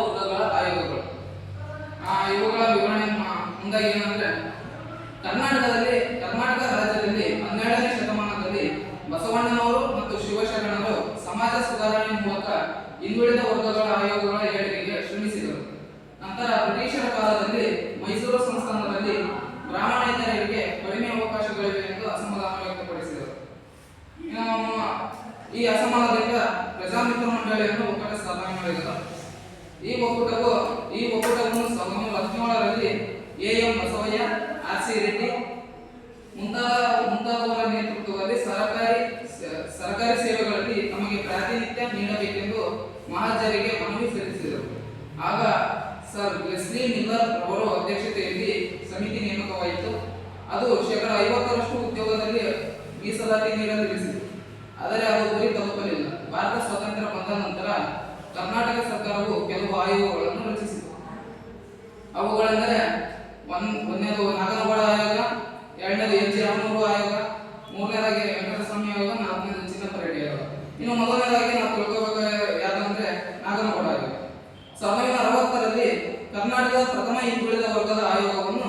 ವರ್ಗಗಳ ಆಯೋಗಗಳು. ಇವುಗಳ ವಿವರಣೆ ಮುಂದಾಗಿ ಏನಂದ್ರೆ, ಕರ್ನಾಟಕ ರಾಜ್ಯದಲ್ಲಿ 12ನೇ ಶತಮಾನದಲ್ಲಿ ಬಸವಣ್ಣನವರು ಮತ್ತು ಶಿವಶರಣರು ಸಮಾಜ ಸುಧಾರಣೆ ಮೂಲಕ ಹಿಂದುಳಿದ ವರ್ಗಗಳ ಆಯೋಗಗಳ ಏಳಿಗೆಗೆ ಶ್ರಮಿಸಿದರು. ನಂತರ ಬ್ರಿಟಿಷರ ಕಾಲದಲ್ಲಿ ಮೈಸೂರು ಸಂಸ್ಥಾನದಲ್ಲಿ ಬ್ರಾಹ್ಮಣೇತರರಿಗೆ ಕಡಿಮೆ ಅವಕಾಶಗಳಿವೆ ಎಂದು ಅಸಮಾಧಾನ ವ್ಯಕ್ತಪಡಿಸಿದರು. ಈ ಅಸಮಾಧಾನದಿಂದ ಪ್ರಜಾಮಿತ್ರ ಮಂಡಳಿಯನ್ನು ಒಕ್ಕೂಟ ಸ್ಥಾಪನೆ ಮಾಡಿದರು. ಈ ಒಕ್ಕೂಟವನ್ನು 1917ರಲ್ಲಿ ಎ.ಎಂ. ಬಸವಯ್ಯ, ಆರ್.ಸಿ. ರೆಡ್ಡಿ ಮುಂತಾದವರ ನೇತೃತ್ವದಲ್ಲಿ ಸರ್ಕಾರಿ ಸೇವೆಗಳಲ್ಲಿ ತಮಗೆ ಪ್ರಾತಿನಿಧ್ಯ ನೀಡಬೇಕೆಂದು ಮಹಾಜರಿಗೆ ಮನವಿ ಸಲ್ಲಿಸಿದರು. ಆಗ ಸರ್ ಲೆಸ್ಲಿ ಮಿಲ್ಲರ್ ಅವರ ಅಧ್ಯಕ್ಷತೆಯಲ್ಲಿ ಸಮಿತಿ ನೇಮಕವಾಯಿತು. ಅದು 50% ಉದ್ಯೋಗದಲ್ಲಿ ಮೀಸಲಾತಿ ನೀಡಲು ತಿಳಿಸಿತು. ಆದರೆ ಅದು ಗುರಿ ತಲುಪಲಿಲ್ಲ. ಭಾರತ ಸ್ವಾತಂತ್ರ್ಯ ಬಂದ ನಂತರ ಕರ್ನಾಟಕ ಸರ್ಕಾರವು ಕೆಲವು ಆಯೋಗಗಳನ್ನು ರಚಿಸಿತು. ಅವುಗಳೆಂದರೆ ಒಂದನೇದು ನಾಗನಗೌಡ ಆಯೋಗ, ಎರಡನೇದು ಎಲ್.ಜಿ. ರಾಮನೂರು ಆಯೋಗ, ಮೂರನೇದಾಗಿ ವೆಂಕಟಸ್ವಾಮಿ ಆಯೋಗ, ನಾಲ್ಕನೇದು ಚಿನ್ನಪ್ಪ ರೆಡ್ಡಿ ಆಯೋಗ. ಇನ್ನು ಮೊದಲನೇದಾಗಿ ನಾವು ತಿಳ್ಕೋಬೇಕು ಯಾವ್ದಂದ್ರೆ ನಾಗನಗೌಡ ಆಯೋಗ. 1960ರಲ್ಲಿ ಕರ್ನಾಟಕದ ಪ್ರಥಮ ಹಿಂದುಳಿದ ವರ್ಗದ ಆಯೋಗವನ್ನು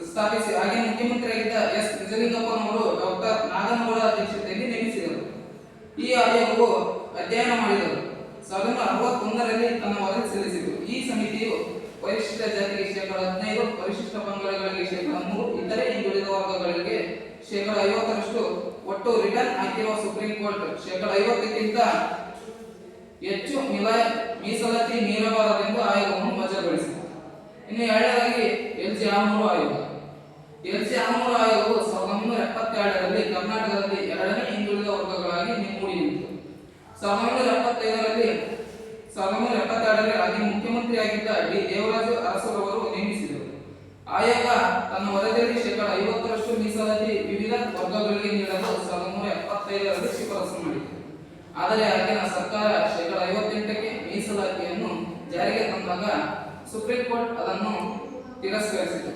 ಸ್ಥಾಪಿಸಿ ಹಾಗೆ ಮುಖ್ಯಮಂತ್ರಿಯಾಗಿದ್ದ ಎಸ್ ನಿಜಲಿಂಗಪ್ಪನವರು ಡಾಕ್ಟರ್ ನಾಗನಗೌಡ ಅಧ್ಯಕ್ಷತೆಯಲ್ಲಿ ನೇಮಿಸಿದರು. ಈ ಆಯೋಗವು ಅಧ್ಯಯನ ಮಾಡಿದರು. 1961ರಲ್ಲಿ ತನ್ನ ವರದಿ ಸಲ್ಲಿಸಿತು. ಈ ಸಮಿತಿಯು ಪರಿಶಿಷ್ಟ ಜಾತಿಗೆ 15%, ಪರಿಶಿಷ್ಟ ಪಂಗಡಗಳಿಗೆ 3%, ಇತರೆ ಹಿಂದುಳಿದ ವರ್ಗಗಳಿಗೆ 50% ಒಟ್ಟು ರಿಟರ್ನ್ ಹಾಕಿರುವ ಸುಪ್ರೀಂ ಕೋರ್ಟ್ 50%ಕ್ಕಿಂತ ಹೆಚ್ಚು ಮೀಸಲಾತಿ ಮೀರಬಾರದೆಂದು ಆಯೋಗವನ್ನು ವಜಾಗೊಳಿಸಿತು. ಇನ್ನು ಎರಡನೇದಾಗಿ ಎಲ್.ಜಿ. ರಾಮನೂರು ಆಯೋಗ. ಎಲ್.ಜಿ. ರಾಮನೂರು ಆಯೋಗವು 1972ರಲ್ಲಿ ಕರ್ನಾಟಕದಲ್ಲಿ 2ನೇ ಹಿಂದುಳಿದ ವರ್ಗಗಳಾಗಿ ಮೂಡಿ ನಿಂತು. 1972ರಲ್ಲಿ ಆಗಿ ಮುಖ್ಯಮಂತ್ರಿಯಾಗಿದ್ದ ಡಿ. ದೇವರಾಜು ಅರಸರವರು ನೇಮಿಸಿದರು. ಆಯೋಗ ತನ್ನ ವರದಿಯಲ್ಲಿ 50% ಮೀಸಲಾತಿ ವಿವಿಧ ವರ್ಗಗಳಿಗೆ ನೀಡಲು 1975ರಲ್ಲಿ ಶಿಫಾರಸು ಮಾಡಿತು. ಆದರೆ ಆಗಿನ ಸರ್ಕಾರ 58%ಕ್ಕೆ ಮೀಸಲಾತಿಯನ್ನು ಜಾರಿಗೆ ತಂದಾಗ ಸುಪ್ರೀಂ ಕೋರ್ಟ್ ಅದನ್ನು ತಿರಸ್ಕರಿಸಿತು.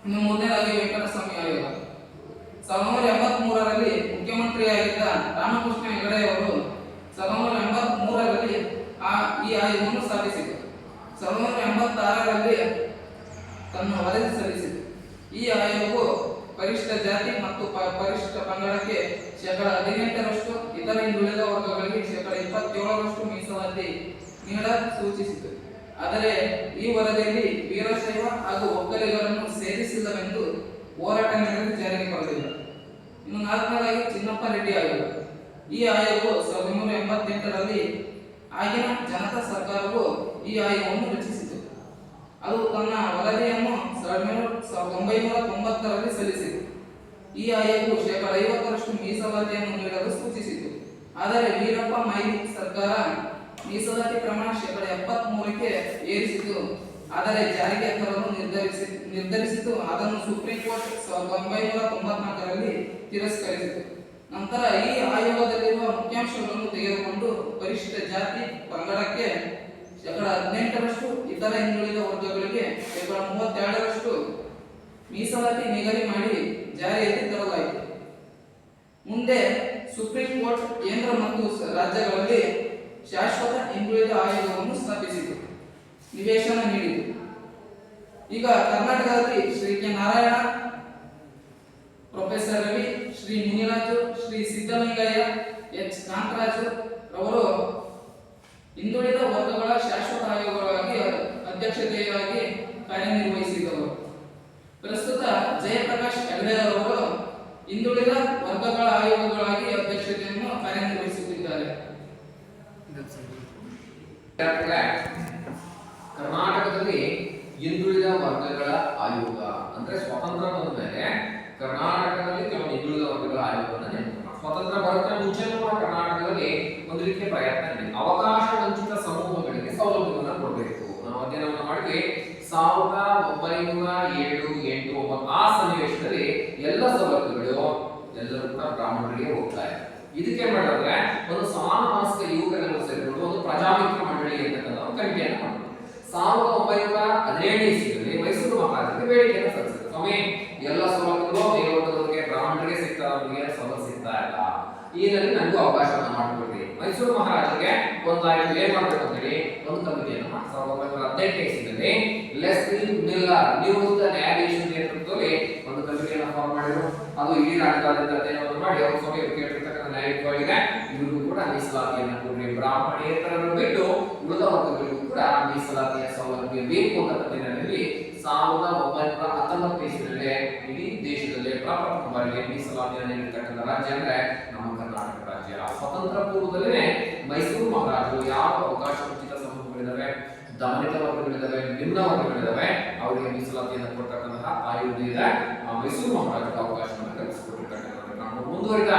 ಇನ್ನು ಮೂರನೇದಾಗಿ ವೆಂಕಟಸ್ವಾಮಿ ಆಯೋಗ. 1983ರಲ್ಲಿ ಮುಖ್ಯಮಂತ್ರಿಯಾಗಿದ್ದ ರಾಮಕೃಷ್ಣ ಹೆಗಡೆ ಅವರು 1983ರಲ್ಲಿ ಈ ಆಯೋಗವನ್ನು ಸ್ಥಾಪಿಸಿತು. 1986ರಲ್ಲಿ ತನ್ನ ವರದಿ ಸಲ್ಲಿಸಿತು. ಈ ಆಯೋಗವು ಪರಿಶಿಷ್ಟ ಜಾತಿ ಮತ್ತು ಪರಿಶಿಷ್ಟ ಪಂಗಡಕ್ಕೆ 18%, ಇತರ ಹಿಂದುಳಿದ ವರ್ಗಗಳಿಗೆ 27% ಮೀಸಲಾತಿ ನೀಡಲು ಸೂಚಿಸಿತು. ಆದರೆ ಈ ವರದಿಯಲ್ಲಿ ವೀರಶೈವ ಹಾಗೂ ಒಕ್ಕಲಿಗರನ್ನು ಸೇರಿಸಿಲ್ಲವೆಂದು ಹೋರಾಟ ನಡೆದು ಜಾರಿಗೆ ಬರಲಿಲ್ಲ. ಇನ್ನು ನಾಲ್ಕನೇದಾಗಿ ಚಿನ್ನಪ್ಪ ರೆಡ್ಡಿ ಆಯೋಗ. ಈ ಆಯೋಗವು 1988ರಲ್ಲಿ ಆಗಿನ ಜನತಾ ಸರ್ಕಾರವು ಈ ಆಯೋಗವನ್ನು ರಚಿಸಿತು. ಅದು ತನ್ನ ವರದಿಯನ್ನು 1990ರಲ್ಲಿ ಸಲ್ಲಿಸಿತು. ಈ ಆಯೋಗವು 50% ಮೀಸಲಾತಿಯನ್ನು ನೀಡಲು ಸೂಚಿಸಿತು. ಆದರೆ ವೀರಪ್ಪ ಮೊಯ್ಲಿ ಸರ್ಕಾರ ಮೀಸಲಾತಿ ಪ್ರಮಾಣ 73ಕ್ಕೆ ಏರಿಸಿತು. ಆದರೆ ಜಾರಿಗೆ ತರಲು ನಿರ್ಧರಿಸಿತು. ಅದನ್ನು ಸುಪ್ರೀಂ ಕೋರ್ಟ್ 1994ರಲ್ಲಿ ತಿರಸ್ಕರಿಸಿತು. ನಂತರ ಈ ಆಯೋಗದಲ್ಲಿರುವ ಮುಖ್ಯಾಂಶಗಳನ್ನು ತೆಗೆದುಕೊಂಡು ಪರಿಶಿಷ್ಟ ಜಾತಿ ಪಂಗಡಕ್ಕೆ 18%, ಇತರ ಹಿಂದುಳಿದ ವರ್ಗಗಳಿಗೆ 32% ಮೀಸಲಾತಿ ನಿಗದಿ ಮಾಡಿ ಜಾರಿಯಲ್ಲಿ ತರಲಾಯಿತು. ಮುಂದೆ ಸುಪ್ರೀಂ ಕೋರ್ಟ್ ಕೇಂದ್ರ ಮತ್ತು ರಾಜ್ಯಗಳಲ್ಲಿ ಶಾಶ್ವತ ಹಿಂದುಳಿದ ಆಯೋಗವನ್ನು ಸ್ಥಾಪಿಸಿತು, ನಿವೇಶನ ನೀಡಿತು. ಈಗ ಕರ್ನಾಟಕದಲ್ಲಿ ಶ್ರೀ ಕೆ. ನಾರಾಯಣ, ಪ್ರೊಫೆಸರ್ ರವಿ, ಶ್ರೀ ಮುನಿರಾಜು, ಶ್ರೀ ಸಿದ್ದಲಿಂಗಯ್ಯ, ಎಚ್. ಕಾಂತರಾಜು ಅವರು ಹಿಂದುಳಿದ ವರ್ಗಗಳ ಶಾಶ್ವತ ಆಯೋಗಗಳಾಗಿ ಅಧ್ಯಕ್ಷತೆಯಾಗಿ ಕಾರ್ಯನಿರ್ವಹಿಸಿದವರು. ಪ್ರಸ್ತುತ ಜಯಪ್ರಕಾಶ್ ಹೆಗಡೆ ಅವರು ಹಿಂದುಳಿದ ವರ್ಗಗಳ ಆಯೋಗಗಳಾಗಿ ಅಧ್ಯಕ್ಷತೆಯನ್ನು ಕಾರ್ಯನಿರ್ವಹಿಸುತ್ತಿದ್ದಾರೆ. ಕರ್ನಾಟಕದಲ್ಲಿ ಹಿಂದುಳಿದ ವರ್ಗಗಳ ಆಯೋಗ ಅಂದ್ರೆ ಸ್ವತಂತ್ರ ಬಂದ ಮೇಲೆ ಕರ್ನಾಟಕದಲ್ಲಿ ಕೆಲವು ಹಿಂದುಳಿದ ವರ್ಗಗಳ ಆಯೋಗವನ್ನು ನೇಮಕ. ಸ್ವತಂತ್ರ ಬರೋದಕ್ಕೆ ಮುಂಚೆನೂ ಕೂಡ ಕರ್ನಾಟಕದಲ್ಲಿ ಒಂದು ರೀತಿಯ ಪ್ರಯತ್ನ ಇದೆ. ಅವಕಾಶ ವಂಚಿತ ಸಮೂಹಗಳಿಗೆ ಸೌಲಭ್ಯವನ್ನು ಕೊಡಬೇಕು. ನಾವು ಅಧ್ಯಯನವನ್ನು ಮಾಡಿದ್ವಿ 1907, 8, 9 ಆ ಸನ್ನಿವೇಶದಲ್ಲಿ ಎಲ್ಲ ಸವಲತ್ತುಗಳು ಎಲ್ಲರೂ ಕೂಡ ಬ್ರಾಹ್ಮಣರಿಗೆ ಹೋಗ್ತಾರೆ. ಇದಕ್ಕೆ ಮಾಡಿದ್ರೆ ಒಂದು ಸಮಾನ ಮನಸ್ಕ ಯುವಕರೆಲ್ಲರೂ ಸೇರಿಕೊಂಡು ಒಂದು ಪ್ರಜಾಮಿತ್ರ ಮಂಡಳಿ ಅಂತಕ್ಕಂಥ ಒಂದು ಕಮಿಟಿಯನ್ನು ಮಾಡಿದ್ರು. 1917 ಇಸ್ವಿಯಲ್ಲಿ ಮೈಸೂರು ಮಹಾರಾಜರಿಗೆ ಬೇಡಿಕೆಯನ್ನು ಸಲ್ಲಿಸಿದ್ರು. ಸ್ವಾಮಿ, ಎಲ್ಲ ಸವಲತ್ತುಗಳು ಮೇಲ್ವರ್ಗದವರಿಗೆ ಬ್ರಾಹ್ಮಣರಿಗೆ ಸಿಗ್ತಾ ಅವರಿಗೆ ಸವಲತ್ತು ಸಿಗ್ತಾ ಇಲ್ಲ, ಈ ನನಗೂ ಅವಕಾಶವನ್ನು ಮಾಡಿಕೊಡ್ರಿ. ಮೈಸೂರು ಮಹಾರಾಜರಿಗೆ ಒಂದಾಯ್ತು, ಏನ್ ಮಾಡ್ಬೇಕು ಅಂತೇಳಿ ಒಂದು ಕಮಿಟಿಯನ್ನು 1918 ಇಸ್ವಿಯಲ್ಲಿ ಲೆಸ್ಲಿ ಮಿಲ್ಲರ್ ನಿವೃತ್ತ ನ್ಯಾಯಾಧೀಶರ ನೇತೃತ್ವದಲ್ಲಿ ಒಂದು ಕಮಿಟಿಯನ್ನು ಫಾರ್ಮ್ ಮಾಡಿದ್ರು. ಅದು ಇಡೀ ರಾಜ್ಯದಾದ್ಯಂತ ಅಧ್ಯಯನವನ್ನು ಮಾಡಿ ಅವರು ಸಭೆ ಕೇಳಿರ್ತಕ್ಕಂಥ ನ್ಯಾಯಾಧಿಕಾರಿಗೆ ಇವರು ಕೂಡ ಮೀಸಲಾತಿಯನ್ನು ಕೊಡ್ರಿ, ಬ್ರಾಹ್ಮಣೇತರನ್ನು ಬಿಟ್ಟು ಉಳಿದ ವರ್ಗಗಳಿಗೂ ಕೂಡ ಮೀಸಲಾತಿಯ ಸೌಲಭ್ಯ ಬೇಕು ಅಂತ ನಿಟ್ಟಿನಲ್ಲಿ 1919 ಇಸ್ವಿಯಲ್ಲಿ ಇಡೀ ದೇಶದಲ್ಲಿ ಪ್ರಪ್ರಥಮ ಬಾರಿಗೆ ಮೀಸಲಾತಿಯನ್ನು ನೀಡಿರ್ತಕ್ಕಂಥ ರಾಜ್ಯ ಅಂದ್ರೆ ನಮ್ಮ ಕರ್ನಾಟಕ ರಾಜ್ಯ. ಸ್ವತಂತ್ರ ಪೂರ್ವದಲ್ಲೇ ಮೈಸೂರು ಮಹಾರಾಜರು ಯಾವ ಅವಕಾಶ ಉಚಿತ ಸಮೂಹಗಳಿದಾವೆ, ದಮನಿತ ವರ್ಗಗಳಿದಾವೆ, ನಿಮ್ನ ವರ್ಗಗಳಿದಾವೆ, ಅವರಿಗೆ ಮೀಸಲಾತಿಯನ್ನು ಕೊಡ್ತಕ್ಕಂತಹ ಆಯುಧ ಇದೆ. ಮೈಸೂರು ಮಹಾರಾಜರ ಅವಕಾಶವನ್ನು ಕಲ್ಪಿಸಿಕೊಟ್ಟಿರ್ತಕ್ಕಂಥ ನಾವು ಮುಂದುವರಿದ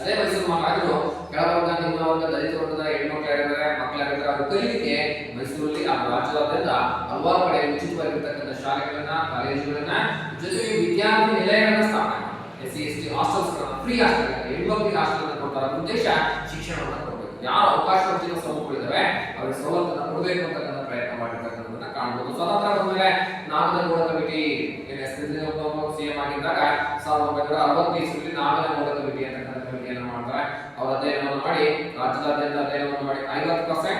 ಅದೇ ಮೈಸೂರು ಮಹಾರಾಜರು ಕೆಳವರ್ಗ, ನಿಮ್ನ ವರ್ಗ, ದಲಿತ ವರ್ಗದ ಹೆಣ್ಮಕ್ಳು ಯಾರಿದ್ದಾರೆ, ಮಕ್ಕಳಾಗಿದ್ದಾರೆ, ಅವರು ಕಲಿಲಿಕ್ಕೆ ಮೈಸೂರಲ್ಲಿ ಆ ರಾಜ್ಯದಾದ್ಯಂತ ಹಲವಾರು ಕಡೆ ಉಚಿತವಾಗಿರ್ತಕ್ಕಂಥ ಶಾಲೆಗಳನ್ನ, ಕಾಲೇಜುಗಳನ್ನ, ಜೊತೆಗೆ ವಿದ್ಯಾರ್ಥಿ ನಿಲಯಗಳನ್ನ ಸ್ಥಾಪನೆ ಮಾಡಿ SC/ST ಹಾಸ್ಟೆಲ್ಸ್ ಫ್ರೀ ಹಾಸ್ಟೆಲ್, ಹೆಣ್ಮಕ್ಳಿಗೆ ಹಾಸ್ಟೆಲ್ ಕೊಡ್ತಾರ ಉದ್ದೇಶ ಶಿಕ್ಷಣವನ್ನು ಕೊಡಬೇಕು. ಯಾರು ಅವಕಾಶ ಉಚಿತ ಸಮೂಹಗಳಿದಾವೆ ಅವರಿಗೆ ಸವಲತ್ತನ್ನು ಕೊಡಬೇಕು ಅಂತಕ್ಕಂಥ ಪ್ರಯತ್ನ ಮಾಡಿರ್ತಕ್ಕಂಥದ್ದನ್ನ ಕಾಣಬಹುದು. ಸ್ವತಂತ್ರ ಬಂದ್ಮೇಲೆ ನಾಗನಗೌಡ ಕಮಿಟಿ ಸಿಎಂ ಆಗಿದ್ದಾಗ 1960 ಇಸ್ವಿಯಲ್ಲಿ ನಾಗನಗೌಡ ಕಮಿಟಿ ಅಂತಕ್ಕಂಥ ಕಮಿಟಿಯನ್ನು ಮಾಡ್ತಾರೆ. ಅವರ ಅಧ್ಯಯನವನ್ನು ಮಾಡಿ ರಾಜ್ಯದಾದ್ಯಂತ ಅಧ್ಯಯನವನ್ನು ಮಾಡಿ 50%,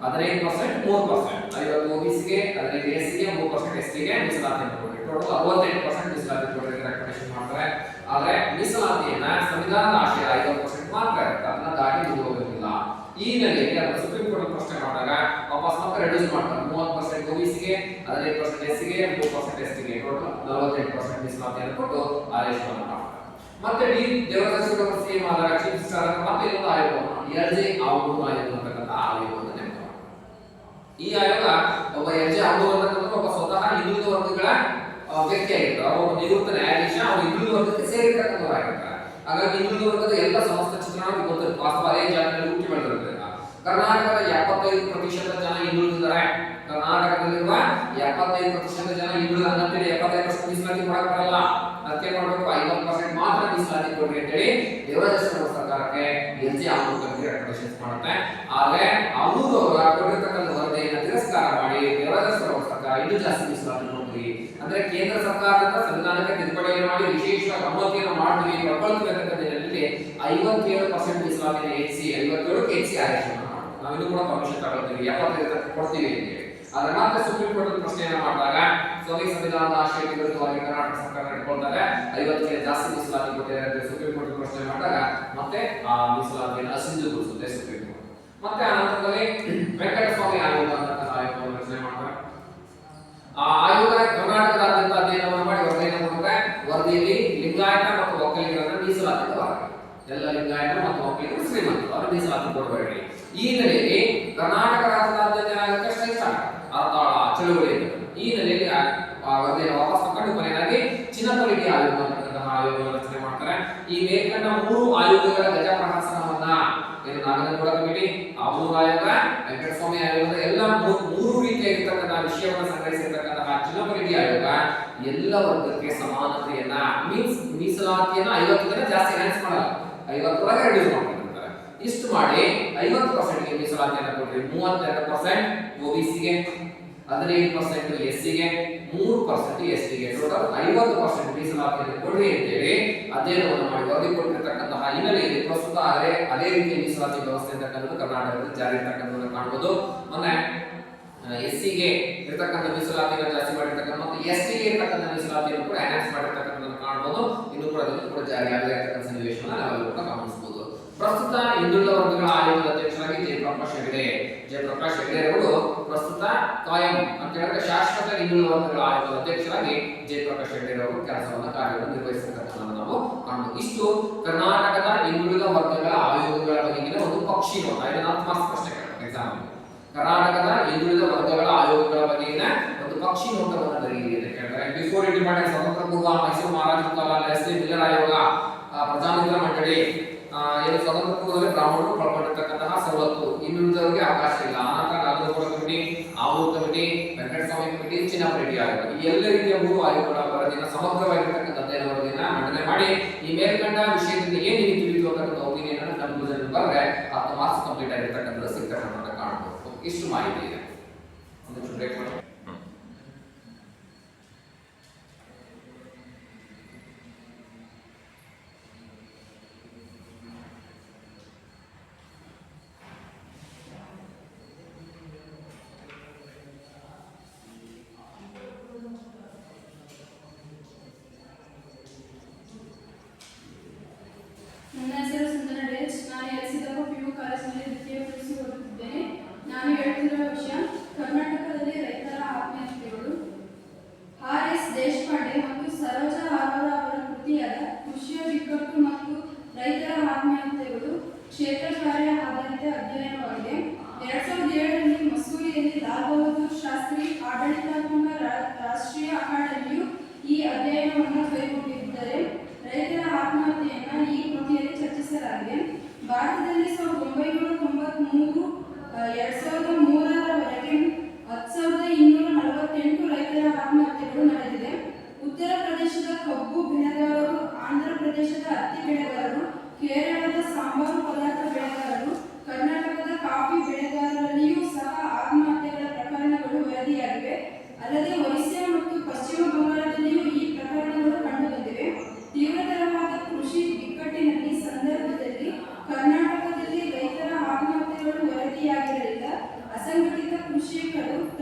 15%, 3%, 50 OBCಗೆ, 15 SCಗೆ, 3% STಗೆ ಮೀಸಲಾತಿಯನ್ನು ಕೊಡ್ತಾರೆ. ಟೋಟಲ್ 68% ಮೀಸಲಾತಿ ಕೊಡಲಿಕ್ಕೆ ರೆಕಮೆಂಡೇಶನ್ ಮಾಡ್ತಾರೆ. ಆದ್ರೆ ಮೀಸಲಾತಿಯನ್ನ ಸಂವಿಧಾನದ ಆಶಯ 50% ಮಾತ್ರ ಇರುತ್ತೆ, ಅದನ್ನ ದಾಟಿ ಮುಂದುವರಿಯೋದಿಲ್ಲ. ಈ ನೆಲೆಯಲ್ಲಿ ಅದನ್ನು ಸುಪ್ರೀಂ ಕೋರ್ಟ್ ಪ್ರಶ್ನೆ ಮಾಡಿದಾಗ ವಾಪಸ್ ಮತ್ತೆ ರೆಡ್ಯೂಸ್ ಮಾಡ್ತಾರೆ. 30% OBCಗೆ, 15% SCಗೆ, 3% STಗೆ, ಟೋಟಲ್ 48% ಮೀಸಲಾತಿಯನ್ನು ಕೊಟ್ಟು ಆದೇಶವನ್ನು ಮಾಡ್ತಾರೆ. ಮತ್ತೆ ಡಿ ದೇವರಾಜ ಸಿಎಂ ಆದಾಗ ಚೀಫ್ ಮಿನಿಸ್ಟರ್ ಆದಾಗ ಮತ್ತೆ ಇನ್ನೊಂದು ಆಯೋಗವನ್ನು LJ ಆವೂರು ಆಯೋಗ ಅಂತಕ್ಕಂಥ ಆಯೋಗವನ್ನು ನೇಮಕ ಮಾಡ್ತಾರೆ. ಈ ಆಯೋಗ ಒಬ್ಬ LJ ಆವೂರು ಅಂತಕ್ಕಂಥ ಒಬ್ಬ ಸ್ವತಃ ಹಿಂದುಳಿದ ವರ್ಗಗಳ ವ್ಯಕ್ತಿ ಆಗಿರ್ತಾರೆ. ಅವರು ನಿವೃತ್ತ ನ್ಯಾಯಾಧೀಶ, ಅವರು ಹಿಂದುಳಿದ ವರ್ಗಕ್ಕೆ ಸೇರಿರ್ತಕ್ಕಂಥವರಾಗಿರ್ತಾರೆ. ಹಾಗಾಗಿ ಹಿಂದುಳಿದ ವರ್ಗದ ಎಲ್ಲ ಸಮಸ್ತ ಚಿತ್ರಣ ಗೊತ್ತಿರುತ್ತೆ. ವಾಸ್ತವ ಅದೇ ಜಾಗದಲ್ಲಿ ಹುಟ್ಟಿ ಬೆಳೆದಿರುತ್ತೆ. ಕರ್ನಾಟಕದ 75% ಜನ ಹಿಂದುಳಿದಿದ್ದಾರೆ. ಕರ್ನಾಟಕದಲ್ಲಿರುವ 75% ಜನ ಹಿಂದುಳಿದ ಅನ್ನೋದು 75% ಮೀಸಲಾತಿ ಕೊಡಕ್ಕೆ ಬರಲ್ಲ. ಅದಕ್ಕೆ ಮಾಡಬೇಕು 50% ಮಾತ್ರ ಮೀಸಲಾತಿ ಕೊಡ್ರಿ ಅಂತ ಹೇಳಿ ದೇವರಾಜ ಸರ್ಕಾರಕ್ಕೆ LJ ಆವೂರು ಕಮಿಟಿ ರೆಕಮೆಂಡೇಶನ್ ಮಾಡುತ್ತೆ. ಆದ್ರೆ ಆವೂರು ಅವರ ಕೊಟ್ಟಿರ್ತಕ್ಕಂಥ ವರದಿಯನ್ನು ತಿರಸ್ಕಾರ ಮಾಡಿ ದೇವರಾಜ ಸರ್ಕಾರ ಇನ್ನೂ ಜಾಸ್ತಿ ಮೀಸಲಾತಿ ಕೊಡ್ರಿ ಅಂದ್ರೆ ಕೇಂದ್ರ ಸರ್ಕಾರದಿಂದ ಸಂವಿಧಾನಕ್ಕೆ ತಿದ್ದುಪಡಿಯನ್ನು ಮಾಡಿ ವಿಶೇಷ ಗಮನವನ್ನು ಮಾಡ್ತೀವಿ, ಪ್ರಕಲ್ಪಕ್ಕೆ ಅಂತಕ್ಕಂಥ ನಿಟ್ಟಿನಲ್ಲಿ 57% ಮೀಸಲಾತಿಯನ್ನು ಹೆಚ್ಚಿಸಿ 57ಕ್ಕೆ ಹೆಚ್ಚಿ ಆದೇಶವನ್ನು ಮಾಡ್ತಾರೆ. ನಾವಿನ್ನೂ ಕೂಡ ಪರ್ಮಿಷನ್ ತಗೊಳ್ತೀವಿ, 75 ಕೊಡ್ತೀವಿ ಅಂತ ಹೇಳಿ. ಆದ್ರೆ ಮತ್ತೆ ಸುಪ್ರೀಂ ಕೋರ್ಟ್ ಪ್ರಶ್ನೆಯನ್ನು ಮಾಡಿದಾಗ ಸಂವಿಧಾನದ ಆಶಯಕ್ಕೆ ವಿರುದ್ಧವಾಗಿ ಕರ್ನಾಟಕ ಸರ್ಕಾರ ನಡ್ಕೊಳ್ತಾರೆ, 50ಕ್ಕೆ ಜಾಸ್ತಿ ಮೀಸಲಾತಿ ಕೊಟ್ಟಿದ್ದಾರೆ ಅಂತ ಸುಪ್ರೀಂ ಕೋರ್ಟ್ ಪ್ರಶ್ನೆ ಮಾಡಿದಾಗ ಮತ್ತೆ ಆ ಮೀಸಲಾತಿಯನ್ನು ಅಸಿಂಧುಗೊಳಿಸುತ್ತೆ ಸುಪ್ರೀಂ ಕೋರ್ಟ್. ಮತ್ತೆ ಆ ನಂತರದಲ್ಲಿ ವೆಂಕಟಸ್ವಾಮಿ ಆಯೋಗ ಅಂತ ಆಯೋಗವನ್ನು ರಚನೆ ಮಾಡ್ತಾರೆ. ಆ ಆಯೋಗ ಕರ್ನಾಟಕದಾದ್ಯಂತ ಅಧ್ಯಯನವನ್ನು ಮಾಡಿ ವರದಿಯನ್ನು ಕೊಡುತ್ತೆ. ವರದಿಯಲ್ಲಿ ಲಿಂಗಾಯತ ಮತ್ತು ಒಕ್ಕಲಿಗರನ್ನು ಮೀಸಲಾತಿ ಎಲ್ಲ ಲಿಂಗಾಯತರು ಮತ್ತು ಒಕ್ಕಲಿಗರು ಶ್ರೀಮಂತರು, ಅವರು ಮೀಸಲಾತಿ ಕೊಡಬೇಡಿ. ಈ ನೆಲೆಯಲ್ಲಿ ಕರ್ನಾಟಕ ರಾಜ್ಯದಾದ್ಯಂತ ಏನಾಗುತ್ತೆ, ಸ್ಟ್ರೈಕ್ ಅರ್ಥಾಳ ಚಳುವಳಿ. ಈ ನೆಲೆಯಲ್ಲಿ ಆ ವರದಿಯನ್ನು ವಾಪಸ್ ತಗೊಂಡು ಕೊನೆಯಾಗಿ ಚಿನ್ನಪರೆಡ್ಡಿ ಆಯೋಗ ಅಂತಕ್ಕಂತಹ ಆಯೋಗವನ್ನು ರಚನೆ ಮಾಡ್ತಾರೆ. ಈ ಮೇಲ್ಕಂಡ 3 ಆಯೋಗಗಳ ಗಜಪ್ರಹಸನವನ್ನ ಏನು ನಾಗನಗೌಡ ಕಮಿಟಿ, ಆವೂರು ಆಯೋಗ, ವೆಂಕಟಸ್ವಾಮಿ ಆಯೋಗದ ಎಲ್ಲ 3 ರೀತಿಯಾಗಿರ್ತಕ್ಕಂಥ ವಿಷಯವನ್ನು ಸಂಗ್ರಹಿಸಿರ್ತಕ್ಕಂತಹ ಚಿನ್ನಪರೆಡ್ಡಿ ಆಯೋಗ ಎಲ್ಲ ವರ್ಗಕ್ಕೆ ಸಮಾನತೆಯನ್ನ ಮೀನ್ಸ್ ಮೀಸಲಾತಿಯನ್ನ 50 ಜಾಸ್ತಿ ಎನ್ಹಾನ್ಸ್ ಮಾಡಲ್ಲ, 50 ರೆಡ್ಯೂಸ್ ಮಾಡ್ತಾರೆ. ಇಷ್ಟು ಮಾಡಿ 50% ಗೆ ಮೀಸಲಾತಿಯನ್ನು ಕೊಡ್ರಿ, 32% OBCಗೆ, 15% SCಗೆ, 3% STಗೆ, ಟೋಟಲ್ 50% ಮೀಸಲಾತಿಯನ್ನು ಕೊಡ್ರಿ ಅಂತೇಳಿ ಅಧ್ಯಯನವನ್ನು ಮಾಡಿ ವರದಿ ಕೊಟ್ಟಿರ್ತಕ್ಕಂತಹ ಹಿನ್ನೆಲೆಯಲ್ಲಿ ಪ್ರಸ್ತುತ ಅದೇ ರೀತಿಯ ಮೀಸಲಾತಿ ವ್ಯವಸ್ಥೆ ಅಂತಕ್ಕಂಥದ್ದು ಕರ್ನಾಟಕದಲ್ಲಿ ಜಾರಿ ಇರ್ತಕ್ಕಂಥದ್ದನ್ನು ಕಾಣಬಹುದು. ಮೊನ್ನೆ SCಗೆ ಇರ್ತಕ್ಕಂಥ ಮೀಸಲಾತಿಯನ್ನು ಜಾಸ್ತಿ ಮಾಡಿರ್ತಕ್ಕಂಥ ಮತ್ತು STಗೆ ಇರ್ತಕ್ಕಂಥ ಮೀಸಲಾತಿಯನ್ನು ಕೂಡ ಎನ್ಹಾನ್ಸ್ ಮಾಡಿರ್ತಕ್ಕಂಥದ್ದನ್ನು ಕಾಣಬಹುದು. ಇನ್ನು ಕೂಡ ಅದನ್ನು ಕೂಡ ಜಾರಿ ಆಗದೇ ಇರ್ತಕ್ಕಂಥ ಸನ್ನಿವೇಶವನ್ನು ನಾವೆಲ್ಲರೂ ಕೂಡ ಗಮನಿಸಬಹುದು. ಪ್ರಸ್ತುತ ಹಿಂದುಳಿದ ವರ್ಗಗಳ ಆಯೋಗದ ಅಧ್ಯಕ್ಷರಾಗಿ ಜಯಪ್ರಕಾಶ್ ಹೆಗಡೆ ಅವರು ಪ್ರಸ್ತುತ ಕಾಯಂ ಅಂತ ಹೇಳಿದ್ರೆ ಶಾಶ್ವತ ಹಿಂದುಳಿದ ವರ್ಗಗಳ ಆಯೋಗದ ಅಧ್ಯಕ್ಷರಾಗಿ ಜಯಪ್ರಕಾಶ್ ಹೆಗಡೆ ಅವರು ಕಾರ್ಯವನ್ನು ನಿರ್ವಹಿಸಿರ್ತಕ್ಕಂಥದ್ದನ್ನು ನಾವು ಕಾಣಬಹುದು. ಇಷ್ಟು ಕರ್ನಾಟಕದ ಹಿಂದುಳಿದ ವರ್ಗಗಳ ಆಯೋಗಗಳ ಬಗೆಗಿನ ಒಂದು ಪಕ್ಷಿ ನೋಟ. ಇದು 4 ಮಾರ್ಕ್ಸ್ ಪ್ರಶ್ನೆ ಎಕ್ಸಾಮ್. ಕರ್ನಾಟಕದ ಹಿಂದುಳಿದ ವರ್ಗಗಳ ಆಯೋಗಗಳ ಬಗೆಗಿನ ಒಂದು ಪಕ್ಷಿ ನೋಟವನ್ನು ಬರೆಯಿರಿ ಅಂತ ಕೇಳ್ತಾರೆ. ಬಿಫೋರ್ ಇಂಡಿಪೆಂಡೆನ್ಸ್, ಸ್ವತಂತ್ರ ಪೂರ್ವ, ಮೈಸೂರು ಮಹಾರಾಜರ ಕಾಲ, ಲೆಸ್ಲಿ ಮಿಲ್ಲರ್ ಆಯೋಗ, ಪ್ರಜಾಮಿತ್ರ ಮಂಡಳಿ, ಏನು ಸ್ವತಂತ್ರ ಪೂರ್ವದಲ್ಲಿ ಬ್ರಾಹ್ಮಣರು ಪಡ್ಕೊಂಡಿರ್ತಕ್ಕಂತಹ ಸವಲತ್ತು, ಇನ್ನುಳಿದವರಿಗೆ ಅವಕಾಶ ಇಲ್ಲ. ಆನಂತರ Naganagowda committee, Avuru committee, Venkataswamy committee, Chinnappa Reddy ಆಯೋಗ, ಈ ಎಲ್ಲ ರೀತಿಯ 3 ಆಯೋಗಗಳ ವರದಿಯನ್ನು ಸಮಗ್ರವಾಗಿರ್ತಕ್ಕಂಥ ಅಧ್ಯಯನ ವರದಿಯನ್ನು ಮಂಡನೆ ಮಾಡಿ ಈ ಮೇಲ್ಕಂಡ ವಿಷಯದಿಂದ ಏನು ನೀವು ತಿಳಿದು ಅಂತಕ್ಕಂಥ ಒಪಿನಿಯನ್ ಅನ್ನು ಕನ್ಕ್ಲೂಷನ್ ಬರೆದ್ರೆ 10 ಮಾರ್ಕ್ಸ್ ಕಂಪ್ಲೀಟ್ ಆಗಿರ್ತಕ್ಕಂಥದ್ದು ಸಿಗ್ತದೆ ಅಂತ ಕಾಣಬಹುದು. ಇಷ್ಟು ಮಾಹಿತಿ ಇದೆ. ಒಂದು ಬ್ರೇಕ್ ಮಾಡಿ.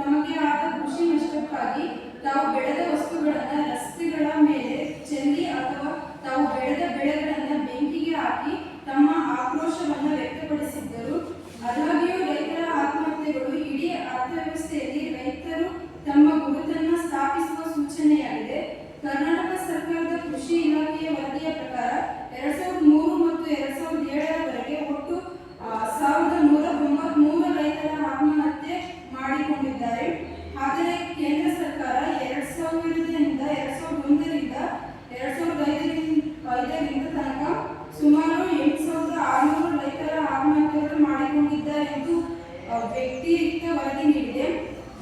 ತಮಗೆ ಆದ ಕೃಷಿ ನಷ್ಟಕ್ಕಾಗಿ ತಾವು ಬೆಳೆದ ವಸ್ತುಗಳನ್ನು ರಸ್ತೆಗಳ ಮೇಲೆ ಚೆಲ್ಲಿ ಅಥವಾ ತಾವು ಬೆಳೆದ ಬೆಳೆಗಳನ್ನು ಬೆಂಕಿಗೆ ಹಾಕಿ ತಮ್ಮ ಆಕ್ರೋಶವನ್ನು ವ್ಯಕ್ತಪಡಿಸಿದ್ದರು. ಆದಾಗ್ಯೂ ರೈತರ ಆತ್ಮಹತ್ಯೆಗಳು ಇಡೀ ಅರ್ಥವ್ಯವಸ್ಥೆಯಲ್ಲಿ ರೈತರು ತಮ್ಮ ಗುರುತನ್ನು ಸ್ಥಾಪಿಸುವ ಸೂಚನೆಯಾಗಿದೆ. ಕರ್ನಾಟಕ ಸರ್ಕಾರದ ಕೃಷಿ ಇಲಾಖೆಯ ವರದಿಯ ಪ್ರಕಾರ 2003 ಮತ್ತು 2007ರವರೆಗೆ ಒಟ್ಟು 1193 ರೈತರ ಆತ್ಮಹತ್ಯೆ ಮಾಡಿಕೊಂಡಿದ್ದಾರೆ. ಆದರೆ ಕೇಂದ್ರ ಸರ್ಕಾರ 2000ರಿಂದ 2001ರಿಂದ 2005ರಿಂದ ತನಕ ಸುಮಾರು 8600 ರೈತರ ಆತ್ಮಹತ್ಯೆಗಳು ಮಾಡಿಕೊಂಡಿದ್ದಾರೆ ಎಂದು ವ್ಯತಿರಿಕ್ತ ವರದಿ ನೀಡಿದೆ.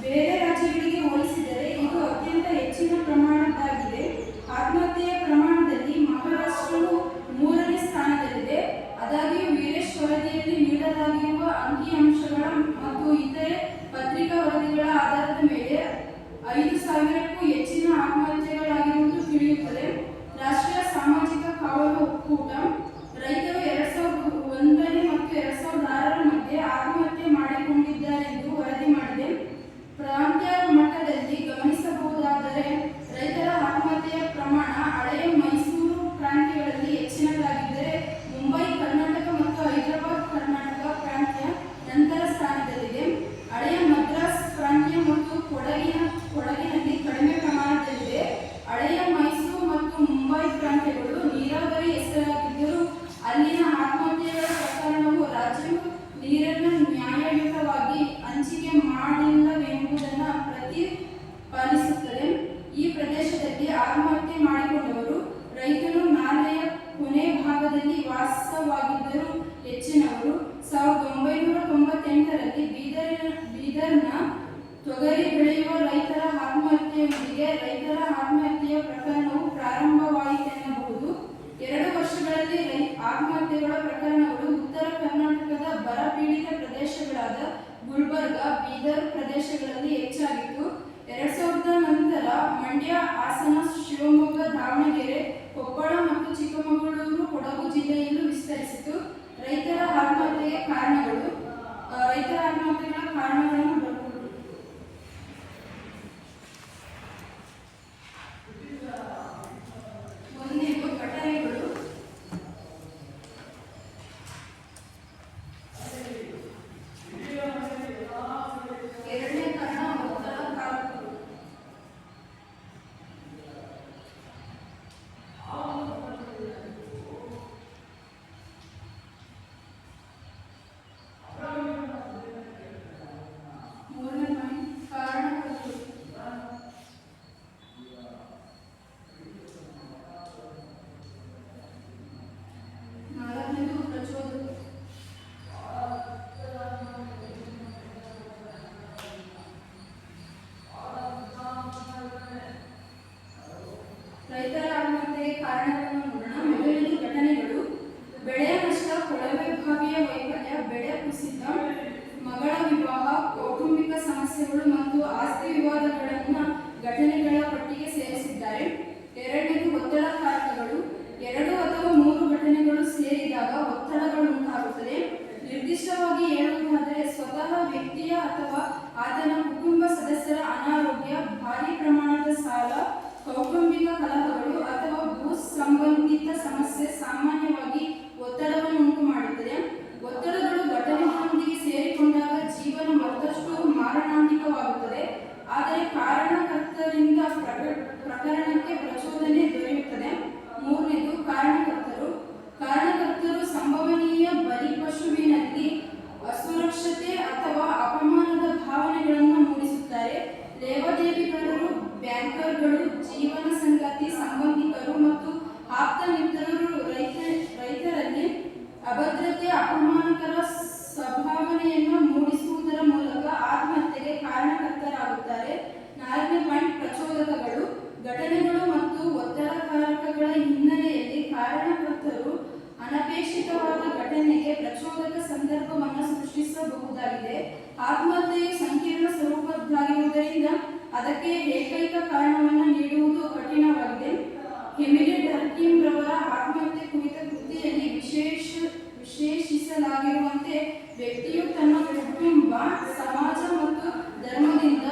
ಬೇರೆ ರಾಜ್ಯಗಳಿಗೆ ಹೋಲಿಸಿದರೆ ಇದು ಅತ್ಯಂತ ಹೆಚ್ಚಿನ ಪ್ರಮಾಣದ್ದಾಗಿದೆ. ಆತ್ಮಹತ್ಯೆಯ ಪ್ರಮಾಣದಲ್ಲಿ ಮಹಾರಾಷ್ಟ್ರವು 3ನೇ ಸ್ಥಾನದಲ್ಲಿದೆ. ಆದಾಗ್ಯೂ ವೀರೇಶ್ ವರದಿಯಲ್ಲಿ ನೀಡಲಾಗಿರುವ ಅಂಕಿಅಂಶಗಳ ಮತ್ತು ಇತರೆ ಪತ್ರಿಕಾ ವರದಿಗಳ ಆಧಾರದ ಮೇಲೆ 5000ಕ್ಕೂ ಹೆಚ್ಚಿನ ಆತ್ಮಹತ್ಯೆಗಳಾಗಿರುವುದು ತಿಳಿಯುತ್ತದೆ. ರಾಷ್ಟ್ರೀಯ ಸಾಮಾಜಿಕ ಕಾವಲು ಒಕ್ಕೂಟ ರೈತರು 2001 ಮತ್ತು 2006ರ ಮಧ್ಯೆ ಆತ್ಮಹತ್ಯೆ ಮಾಡಿಕೊಂಡಿದ್ದಾರೆಂದು ವರದಿ ಮಾಡಿದೆ. ಪ್ರಾಂತ್ಯ ಮಟ್ಟದಲ್ಲಿ ಗಮನಿಸಬಹುದಾದರೆ ರೈತರ ಆತ್ಮಹತ್ಯೆಯ ಪ್ರಮಾಣ ಹಳೆಯ ಮೈಸೂರು ಪ್ರಾಂತ್ಯಗಳಲ್ಲಿ ಹೆಚ್ಚಿನದಾಗಿದ್ದರೆ ಮುಂಬೈ ಕರ್ನಾಟಕ ಮತ್ತು ಹೈದರಾಬಾದ್ ಕರ್ನಾಟಕ ಪ್ರಾಂತ್ಯ ನಂತರ ಸ್ಥಾನದಲ್ಲಿದೆ. ಹಳೆಯ ಮದ್ರಾಸ್ ಪ್ರಾಂತ್ಯ ಮತ್ತು ಕೊಡಗಿನಲ್ಲಿ ಕಡಿಮೆ ಪ್ರಮಾಣದಲ್ಲಿದೆ. ಹಳೆಯ ಮೈಸೂರು ಮತ್ತು ಮುಂಬೈ ಪ್ರಾಂತ್ಯಗಳು ನೀರಾವರಿ ಹೆಸರಾಗಿದ್ದರೂ ಅಲ್ಲಿನ ಆತ್ಮಹತ್ಯೆಗಳ ಪ್ರಕರಣವು ರಾಜ್ಯವು ನೀರನ್ನು ನ್ಯಾಯಯುತವಾಗಿ ಹಂಚಿಕೆ ಮಾಡಿಲ್ಲವೆಂಬುದನ್ನು ಪ್ರತಿಪಾದಿಸುತ್ತದೆ. ಈ ಪ್ರದೇಶದಲ್ಲಿ ಆತ್ಮಹತ್ಯೆ ಮಾಡಿಕೊಂಡವರು ರೈತರು ನಾಲೆಯ ಕೊನೆ ಭಾಗದಲ್ಲಿ ವಾಸವಾಗಿದ್ದರೂ ಹೆಚ್ಚಿನವರು. 1998ರಲ್ಲಿ ಬೀದರ್ನ ತೊಗರಿ ಬೆಳೆಯುವ ರೈತರ ಆತ್ಮಹತ್ಯೆಯೊಂದಿಗೆ ರೈತರ ಆತ್ಮಹತ್ಯೆಯ ಪ್ರಕರಣವು ಪ್ರಾರಂಭವಾಯಿತೆನ್ನಬಹುದು. 2 ವರ್ಷಗಳಲ್ಲಿ ಆತ್ಮಹತ್ಯೆಗಳ ಪ್ರಕರಣಗಳು ಉತ್ತರ ಕರ್ನಾಟಕದ ಬರ ಪೀಡಿತ ಪ್ರದೇಶಗಳಾದ ಗುಲ್ಬರ್ಗ, ಬೀದರ್ ಪ್ರದೇಶಗಳಲ್ಲಿ ಹೆಚ್ಚಾಗಿತ್ತು. 2000 ನಂತರ ಮಂಡ್ಯ, ಹಾಸನ, ಶಿವಮೊಗ್ಗ, ದಾವಣಗೆರೆ, ಕೊಪ್ಪಳ ಮತ್ತು ಚಿಕ್ಕಮಗಳೂರು, ಕೊಡಗು ಜಿಲ್ಲೆಯಲ್ಲೂ ವಿಸ್ತರಿಸಿತು. ರೈತರ ಆತ್ಮಹತ್ಯೆಗಳ ಕಾರಣಗಳನ್ನು ಬರ್ಬೋದು. ಒಂದನೇದು ಘಟನೆಗಳು. ಎರಡನೇ ಕಾರಣ ಒತ್ತಡ ಕಾರಕಗಳು. ಮೂರನೇ ಪಾಯಿಂಟ್ ಕಾರಣಕರ್ತರು. ನಾಲ್ಕನೇದು ಪ್ರಚೋದಕ. ರೈತರ ಆತ್ಮಹತ್ಯೆಗೆ ಕಾರಣಗಳನ್ನು ನೋಡೋಣ. ಮೊದಲನೇದು ಘಟನೆಗಳು. ಬೆಳೆಯ ನಷ್ಟ, ಕೊಳವೆ ಬಾವಿಯ ವೈಫಲ್ಯ, ಬೆಳೆ ಕುಸಿತ, ಮಗಳ ವಿವಾಹ, ಕೌಟುಂಬಿಕ ಸಮಸ್ಯೆಗಳು ಮತ್ತು ಆಸ್ತಿ ವಿವಾದಗಳನ್ನು ಘಟನೆಗಳ ಪಟ್ಟಿಗೆ ಸೇರಿಸಿದ್ದಾರೆ. ಎರಡನೇದು ಒತ್ತಡ ಕಾರಕಗಳು. 2 ಅಥವಾ 3 ಘಟನೆಗಳು ಸೇರಿದಾಗ ಒತ್ತಡಗಳು ಉಂಟಾಗುತ್ತದೆ. ನಿರ್ದಿಷ್ಟವಾಗಿ ಹೇಳುವುದಾದರೆ ಸ್ವತಃ ವ್ಯಕ್ತಿಯ ಅಥವಾ ಆತನ ಕುಟುಂಬ ಸದಸ್ಯರ ಅನಾರೋಗ್ಯ, ಭಾರಿ ಪ್ರಮಾಣದ ಸಾಲ, ಕೌಟುಂಬಿಕ ಕಲಹಗಳು ಅಥವಾ ಭೂ ಸಂಬಂಧಿತ ಸಮಸ್ಯೆ ಸಾಮಾನ್ಯವಾಗಿ ಒತ್ತಡವನ್ನು ಉಂಟು ಮಾಡುತ್ತದೆ. ಒತ್ತಡಗಳು ಘಟನೆಗಳೊಂದಿಗೆ ಸೇರಿಕೊಂಡಾಗ ಜೀವನ ಮತ್ತಷ್ಟು ಮಾರಣಾಂತಿಕವಾಗುತ್ತದೆ. ಆದರೆ ಕಾರಣಕರ್ತರಿಂದ ಪ್ರಕರಣಕ್ಕೆ ಪ್ರಚೋದನೆ ದೊರೆಯುತ್ತದೆ. ಮೂರನೇದು ಕಾರಣಕರ್ತರು. ಸಂಭವನೀಯ ಬಲಿಪಶುವಿನಲ್ಲಿ ಅಸುರಕ್ಷತೆ ಅಥವಾ ಅಪಮಾನದ ಭಾವನೆಗಳನ್ನು ಮೂಡಿಸುತ್ತಾರೆ. ಲೇವಾದೇವಿಗಾರರು, ಬ್ಯಾಂಕರ್ಗಳು, ಜೀವನ ಸಂಗಾತಿ, ಸಂಬಂಧಿಕರು ಮತ್ತು ಆಪ್ತ ಮಿತ್ರರು ರೈತರಲ್ಲಿ ಅಭದ್ರತೆ, ಅಪಮಾನಕರ ಸ್ವಭಾವನೆಯನ್ನು ಮೂಡಿಸುವುದರ ಮೂಲಕ ಆತ್ಮಹತ್ಯೆಗೆ ಕಾರಣಕರ್ತರಾಗುತ್ತಾರೆ. 4ನೇ ಪಾಯಿಂಟ್ ಪ್ರಚೋದಕಗಳು. ಘಟನೆಗಳು ಮತ್ತು ಒತ್ತಡಕಾರಕಗಳ ಹಿನ್ನೆಲೆಯಲ್ಲಿ ಕಾರಣಕರ್ತರು ಅನಪೇಕ್ಷಿತವಾದ ಘಟನೆಗೆ ಪ್ರಚೋದಕ ಸಂದರ್ಭವನ್ನು ಸೃಷ್ಟಿಸಬಹುದಾಗಿದೆ. ಆತ್ಮಹತ್ಯೆಯು ಸಂಕೀರ್ಣ ಸ್ವರೂಪದ್ದಾಗಿರುವುದರಿಂದ ಅದಕ್ಕೆ ಏಕೈಕ ಕಾರಣವನ್ನು ನೀಡುವುದು ಕಠಿಣವಾಗಿದೆ. ಎಮಿಲಿ ಡರ್ಕಿಮ್ ರವರ ಆತ್ಮಹತ್ಯೆ ಕುರಿತ ಕೃತಿಯಲ್ಲಿ ವಿಶೇಷಿಸಲಾಗಿರುವಂತೆ ವ್ಯಕ್ತಿಯು ತನ್ನ ಕುಟುಂಬ, ಸಮಾಜ ಮತ್ತು ಧರ್ಮದಿಂದ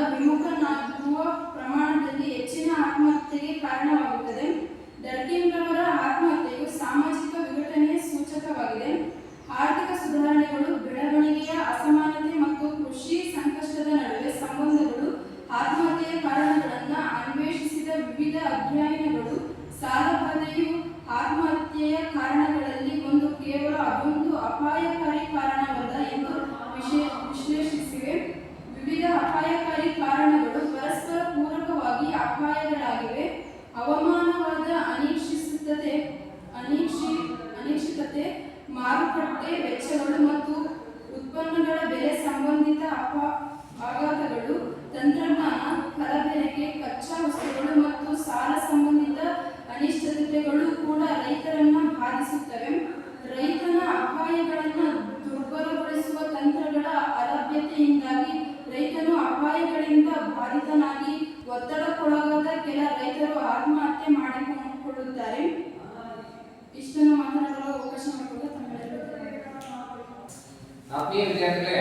ಬಾಧಿತನಾಗಿ ಒತ್ತಡಕ್ಕೊಳಗಾದ ಕೆಲ ರೈತರು ಆತ್ಮಹತ್ಯೆ ಮಾಡಿಕೊಳ್ಳುತ್ತಾರೆ. ಇಷ್ಟನ್ನು ಮಾತನಾಡಲು ಅವಕಾಶ ಮಾಡಿಕೊಟ್ಟು ತಮ್ಮೆಲ್ಲರಿಗೂ ಆತ್ಮೀಯ ವಿದ್ಯಾರ್ಥಿಗಳೇ,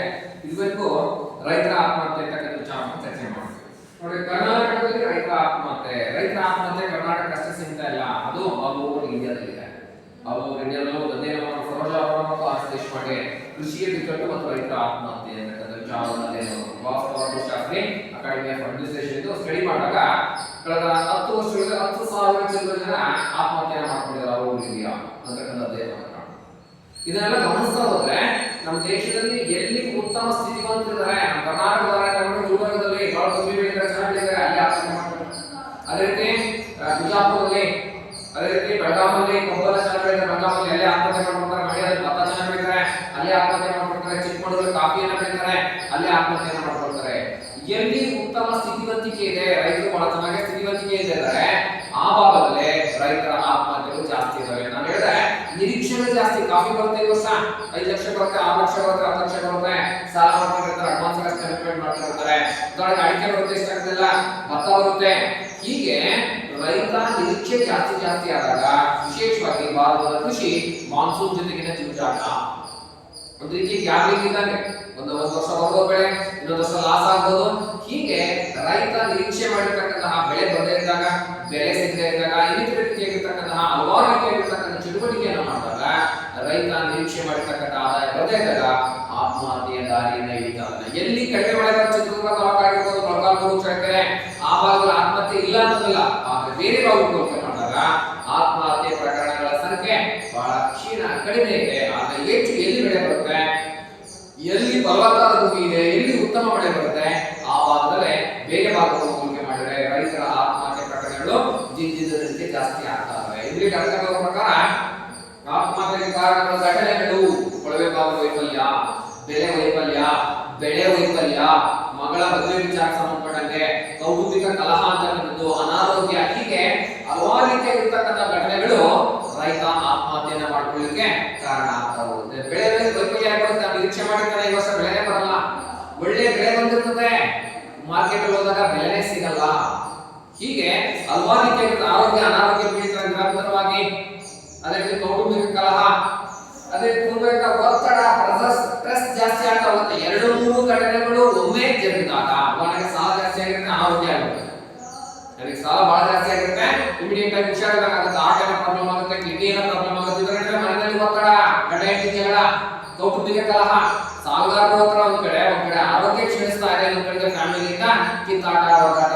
ಇದುವರೆಗೂ ರೈತರ ಆತ್ಮಹತ್ಯೆ ಅಂತಕ್ಕಂಥ ವಿಚಾರವನ್ನು ಚರ್ಚೆ ಮಾಡ್ತೀವಿ. ನೋಡಿ, ಕರ್ನಾಟಕದಲ್ಲಿ ರೈತರ ಆತ್ಮಹತ್ಯೆ ಕರ್ನಾಟಕ ಅಷ್ಟೇ ಸೀಮಿತ ಇಲ್ಲ, ಅದು ಆಲ್ ಓವರ್ ಇಂಡಿಯಾದಲ್ಲಿದೆ. ಆಲ್ ಓವರ್ ಇಂಡಿಯಾದಲ್ಲೂ ಒಂದೇ ನಮ್ಮ ಸರೋಜ ಅವರ ಮತ್ತು ಆರ್ ದೇಶಪಾಂಡೆ ಕೃಷಿಯ ಬಿಕ್ಕಟ್ಟು ಮತ್ತು ರೈತರ ಆತ್ಮಹತ್ಯೆ ಅಂತಕ್ಕಂಥ ವಿಚಾರವನ್ನೇ ಶಾಸ್ತ್ರಿ ಅಕಾಡೆಮಿ ಆಫ್ ಅಡ್ಮಿನಿಸ್ಟ್ರೇಷನ್ ಇದು ಸ್ಟಡಿ ಮಾಡಿದಾಗ ಕಳೆದ 10 ವರ್ಷಗಳಲ್ಲಿ 10,000 ಜನ ಆತ್ಮಹತ್ಯೆ ಮಾಡ್ಕೊಂಡಿದ್ದಾರೆ ಆಲ್ ಓವರ್ ಇಂಡಿಯಾ ಅಂತಕ್ಕಂಥದ್ದೇ. ಇದನ್ನೆಲ್ಲ ಗಮನಿಸ್ತಾ ಹೋದ್ರೆ ನಮ್ಮ ದೇಶದಲ್ಲಿ ಎಲ್ಲಿ ಉತ್ತಮ ಸ್ಥಿತಿವಂತರಿದ್ದಾರೆ, ನಮ್ಮ ಕರ್ನಾಟಕದ ಗುಲ್ಬರ್ಗದಲ್ಲಿ ಬಹಳ ಕಮ್ಮಿ ಬೆಳೆದರೆ ಚೆನ್ನಾಗಿ ಬೆಳೆದರೆ ಅಲ್ಲಿ ಆತ್ಮಹತ್ಯೆ ಮಾಡ್ತಾರೆ. ಅದೇ ರೀತಿ ಬಿಜಾಪುರದಲ್ಲಿ, ಅದೇ ರೀತಿ ಬೆಳಗಾವಲ್ಲಿ ಕಬ್ಬೆಲ್ಲ ಚೆನ್ನಾಗಿ ಬೆಳೆದರೆ ಬೆಳಗಾವಲ್ಲಿ ಅಲ್ಲೇ ಆತ್ಮಹತ್ಯೆ ಮಾಡ್ಕೊಳ್ತಾರೆ. ಮಂಡ್ಯದಲ್ಲಿ ಭತ್ತ ಚೆನ್ನಾಗಿ ಬೆಳೀತಾರೆ, ಅಲ್ಲೇ ಆತ್ಮಹತ್ಯೆ ಮಾಡ್ಕೊಳ್ತಾರೆ. ಚಿಕ್ಕಮಗಳೂರಲ್ಲಿ ಕಾಫಿಯನ್ನು ಬೆಳೀತಾರೆ, ಅಲ್ಲೇ ಆತ್ಮಹತ್ಯೆಯನ್ನು ಮಾಡ್ಕೊಳ್ತಾರೆ. ಎಲ್ಲಿ ಉತ್ತಮ ಸ್ಥಿತಿವಂತಿಕೆ ಇದೆ, ರೈತರು ಬಹಳ ಚೆನ್ನಾಗಿ ಸ್ಥಿತಿವಂತಿಕೆ ಇದೆ ಅಂದರೆ ಆ ಭಾಗದಲ್ಲಿ ರೈತರ ಆತ್ಮಹತ್ಯೆಗಳು ಜಾಸ್ತಿ ಇದಾವೆ. ನಾನು ಹೇಳಿದ್ರೆ ನಿರೀಕ್ಷೆಗಳು ಜಾಸ್ತಿ. ಕಾಫಿ ಬರುತ್ತೆ, ಈ ವರ್ಷ 5 ಲಕ್ಷ ಬರುತ್ತೆ, 6 ಲಕ್ಷ ಬರುತ್ತೆ, 10 ಲಕ್ಷ ಬರುತ್ತೆ, ಸಾಲ ಮಾಡ್ಕೊಂಡಿರ್ತಾರೆ, ಅಡ್ವಾನ್ಸ್ ಪೇಮೆಂಟ್ ಮಾಡ್ಕೊಂಡಿರ್ತಾರೆ. ಅಡಿಕೆ ಬರುತ್ತೆ, ಇಷ್ಟಾಗಲ್ಲ, ಭತ್ತ ಬರುತ್ತೆ. ಹೀಗೆ ರೈತ ನಿರೀಕ್ಷೆ ಜಾಸ್ತಿ ಆದಾಗ ವಿಶೇಷವಾಗಿ ಭಾರತದ ಕೃಷಿ ಮಾನ್ಸೂನ್ ಜೊತೆಗಿನ ಜೂಜಾಟ. ಒಂದು ರೀತಿ ಗ್ಯಾಬ್ಲಿಂಗ್ ಇದ್ದಂಗೆ, ಒಂದು ವರ್ಷ ಬರೋ ಬೆಳೆ ಇನ್ನೊಂದು ವರ್ಷ ಲಾಸ್ ಆಗ್ಬೋದು. ಹೀಗೆ ರೈತ ನಿರೀಕ್ಷೆ ಮಾಡಿರ್ತಕ್ಕಂತಹ ಬೆಳೆ ಬರದೇ ಇದ್ದಾಗ, ಬೆಲೆ ಸಿಗದೇ ಇದ್ದಾಗ, ಇನ್ನಿತರ ರೀತಿಯಾಗಿರ್ತಕ್ಕಂತಹ ಹಲವಾರು ರೀತಿಯಾಗಿರ್ತಕ್ಕಂಥ ಚಟುವಟಿಕೆಯನ್ನು ಮಾಡಿದಾಗ ರೈತ ನಿರೀಕ್ಷೆ ಮಾಡಿರ್ತಕ್ಕಂಥ ಆದಾಯ ಬರದೇ ಇದ್ದಾಗ ಆತ್ಮಹತ್ಯೆಯ ದಾರಿಯನ್ನು ಹಿಡಿತಾನೆ. ಎಲ್ಲಿ ಕಡಿಮೆ ಮಳೆ ಬರೋ ಚಿತ್ರದುರ್ಗ ತಾಲೂಕಾಗಿರ್ಬೋದು, ಮೊಳಕಾಲ್ಮೂರು, ಚಳ್ಳಕೆರೆ ಆ ಭಾಗದಲ್ಲಿ ಆತ್ಮಹತ್ಯೆ ಇಲ್ಲ ಅನ್ನೋದಿಲ್ಲ, ಆದರೆ ಬೇರೆ ಭಾಗಕ್ಕೆ ಹೋಲಿಕೆ ಮಾಡಿದಾಗ ಆತ್ಮಹತ್ಯೆ ಪ್ರಕರಣಗಳ ಸಂಖ್ಯೆ ಬಹಳ ಕಡಿಮೆ ಇದೆ. ಆದರೆ ಹೆಚ್ಚು ಎಲ್ಲಿ ಬೆಳೆ ಬರುತ್ತೆ, ಎಲ್ಲಿ ಫಲವತ್ತಾದ ಭೂಮಿ ಇದೆ, ಎಲ್ಲಿ ಉತ್ತಮ ಮಳೆ ಬರುತ್ತೆ ಆ ಭಾಗದಲ್ಲೇ ಬೇರೆ ಭಾಗವನ್ನು ಹೋಲಿಕೆ ಮಾಡಿದರೆ ರೈತರ ಆತ್ಮಹತ್ಯೆ ಪ್ರಕರಣಗಳು ಜಿದ್ದಿದ್ದಂತೆ ಜಾಸ್ತಿ ಆಗ್ತವೆ. ಇಲ್ಲಿ ಡಾಕ್ಟರ್ ಅವರ ಪ್ರಕಾರ ಆತ್ಮಹತ್ಯೆಗೆ ಕಾರಣಗಳ ಘಟನೆಗಳು ಕೊಳವೆ ಬಾವಿ ವೈಫಲ್ಯ, ಬೆಳೆ ವೈಫಲ್ಯ, ಮಗಳ ಮದುವೆ ವಿಚಾರಕ್ಕೆ ಸಂಬಂಧಪಟ್ಟಂತೆ ಕೌಟುಂಬಿಕ ಕಲಹ ಅಂತಕ್ಕಂಥದ್ದು, ಅನಾರೋಗ್ಯ, ಹೀಗೆ ಹಲವಾರು ರೀತಿಯಾಗಿರ್ತಕ್ಕಂಥ ಘಟನೆಗಳು ರೈತ ಆತ್ಮಹತ್ಯೆಯನ್ನ ಮಾಡ್ಕೊಳ್ಳಿಕ್ಕೆ ಕಾರಣ ಆಗ್ತಾ ಹೋಗುತ್ತೆ. ಬೆಳೆ ವೈಫಲ್ಯ ಆಗುತ್ತೆ, ನಿರೀಕ್ಷೆ ಮಾಡಿರ್ತಾರೆ, ಈ ವರ್ಷ ಬೆಳೆನೇ ಬರಲ್ಲ. ಒಳ್ಳೆ ಬೆಳೆ ಬಂದಿರ್ತದೆ, ಮಾರ್ಕೆಟ್ ಅಲ್ಲಿ ಹೋದಾಗ ಬೆಲೆನೇ ಸಿಗಲ್ಲ. ಹೀಗೆ ಹಲವಾರು ರೀತಿಯಾಗಿರ್ತ ಅನಾರೋಗ್ಯ ಪೀಡಿತರ ನಿರಂತರವಾಗಿ, ಅದೇ ರೀತಿ ಕೌಟುಂಬಿಕ ಕಲಹ, ಅದೇ ಪೂರ್ವಕ ಒತ್ತಡ, ಸ್ಟ್ರೆಸ್ ಜಾಸ್ತಿ ಆಗ್ತಾ ಹೋಗುತ್ತೆ. 2-3 ಘಟನೆಗಳು ಒಮ್ಮೆ ಜರುಗಿದಾಗ ಅವನಿಗೆ ಸಾಲ ಜಾಸ್ತಿ ಆಗಿರುತ್ತೆ, ಅನಾರೋಗ್ಯ ಆಗುತ್ತೆ. ಅದಕ್ಕೆ ಸಾಲ ಬಹಳ ಜಾಸ್ತಿ ಆಗಿರುತ್ತೆ, ಇಮಿಡಿಯೇಟ್ ಆಗಿ ಹುಷಾರಾಗುತ್ತೆ, ಹಾರ್ಟ್ ಏನೋ ಪ್ರಾಬ್ಲಮ್ ಆಗುತ್ತೆ, ಕಿಡ್ನಿ ಏನೋ ಪ್ರಾಬ್ಲಮ್ ಆಗುತ್ತೆ. ಇದರಿಂದ ಮನೆಯಲ್ಲಿ ಒತ್ತಡ, ಗಂಡ ಹೆಂಡತಿ ಜಗಳ, ಕೌಟುಂಬಿಕ ಕಲಹ, ಸಾಲಗಾರರ ಹತ್ರ ಒಂದ್ ಕಡೆ ಆರೋಗ್ಯ ಕ್ಷೀಣಿಸ್ತಾ ಇದೆ, ಇನ್ನೊಂದ್ ಕಡೆ ಫ್ಯಾಮಿಲಿಯಿಂದ ಕಿತ್ತಾಟ, ಹೊಡೆದಾಟ,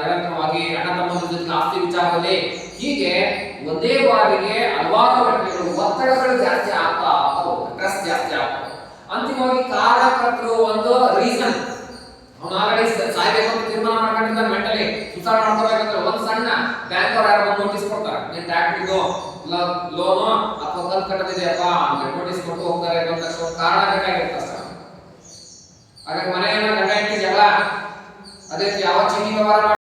ನಿರಂತರವಾಗಿ ಅಣ್ಣ ತಮ್ಮನ ಜೊತೆ ಆಸ್ತಿ ವಿಚಾರದಲ್ಲಿ, ಹೀಗೆ ಒಂದೇ ಬಾರಿಗೆ ಹಲವಾರು ಘಟನೆಗಳು, ಒತ್ತಡಗಳು ಜಾಸ್ತಿ ಆಗ್ತಾ ಹೋಗುತ್ತೆ, ಸ್ಟ್ರೆಸ್ ಜಾಸ್ತಿ ಆಗ್ತದೆ. ಅಂತಿಮವಾಗಿ ಕಾರಣಕರ್ತರು ಒಂದು ರೀಸನ್, ಅವನು ಆಲ್ರೆಡಿ ಸಾಯ್ಬೇಕು ಅಂತ ತೀರ್ಮಾನ ಮಾಡ್ಕೊಂಡಿದ್ದಾನೆ, ಮೆಂಟಲಿ ಸುಸಾಯ್ಡ್ ಮಾಡ್ಕೋಬೇಕಂದ್ರೆ ಒಂದು ಸಣ್ಣ ಬ್ಯಾಂಕ್ ಅವ್ರು ಯಾರು ನೋಟಿಸ್ ಕೊಡ್ತಾರೆ, ನೀನ್ ಟ್ಯಾಕ್ಟ್ರಿಗೋ ಲೋನು ಅಥವಾ ಕಲ್ ಕಟ್ಟದಿದೆಯಪ್ಪ ಅಂತ ನೋಟಿಸ್ ಕೊಟ್ಟು ಹೋಗ್ತಾರೆ. ತಕ್ಷಣ ಕಾರಣ ಬೇಕಾಗಿರುತ್ತೆ ಅಷ್ಟೇ. ಹಾಗಾಗಿ ಮನೆಯನ್ನ ಗಂಡ ಹೆಂಡತಿ ಜಗಳ, ಅದೇ ಯಾವ ಚೀಟಿ ವ್ಯವಹಾರ